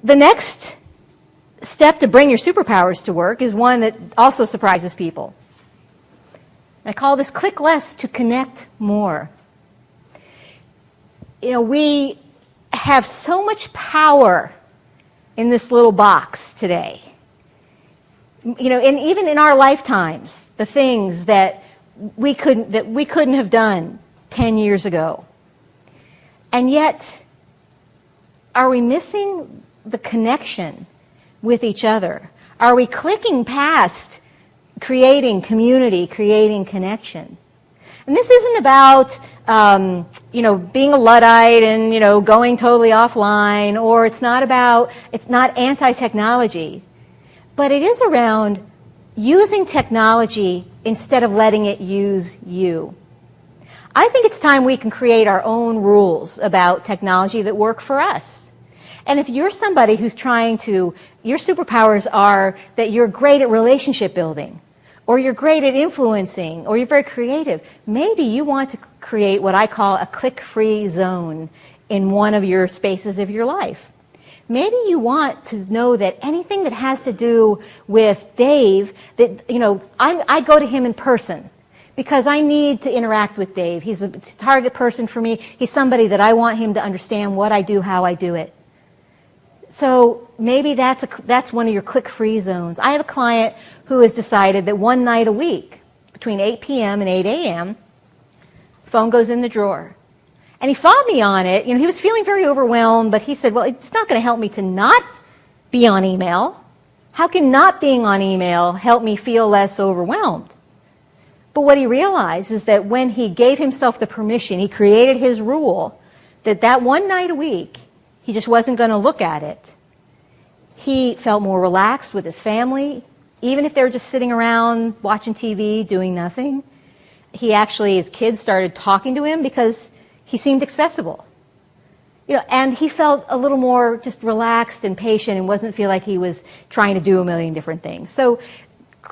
The next step to bring your superpowers to work is one that also surprises people. I call this click less to connect more. You know, we have so much power in this little box today. You know, and even in our lifetimes, the things that we couldn't have done 10 years ago. And yet, are we missing the connection with each other? Are we clicking past creating community, creating connection? And this isn't about, you know, being a Luddite and, you know, going totally offline, or it's not anti-technology, but it is around using technology instead of letting it use you. I think it's time we can create our own rules about technology that work for us. And if you're somebody who's trying to, your superpowers are that you're great at relationship building, or you're great at influencing, or you're very creative, maybe you want to create what I call a click-free zone in one of your spaces of your life. Maybe you want to know that anything that has to do with Dave, that, you know, I go to him in person because I need to interact with Dave. He's a target person for me. He's somebody that I want him to understand what I do, how I do it. So maybe that's one of your click-free zones. I have a client who has decided that one night a week, between 8 p.m. and 8 a.m., phone goes in the drawer. And he fought me on it. You know, he was feeling very overwhelmed, but he said, well, it's not going to help me to not be on email. How can not being on email help me feel less overwhelmed? But what he realized is that when he gave himself the permission, he created his rule that one night a week, he just wasn't going to look at it. He felt more relaxed with his family, even if they were just sitting around watching TV, doing nothing. His kids started talking to him because he seemed accessible. You know, and he felt a little more just relaxed and patient and wasn't feel like he was trying to do a million different things. So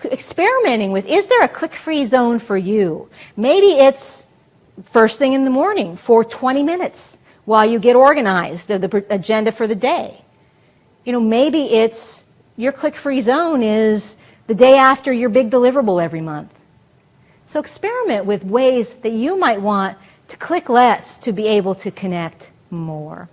experimenting with, is there a click-free zone for you? Maybe it's first thing in the morning for 20 minutes while you get organized, the agenda for the day. You know, maybe it's your click-free zone is the day after your big deliverable every month. So experiment with ways that you might want to click less to be able to connect more.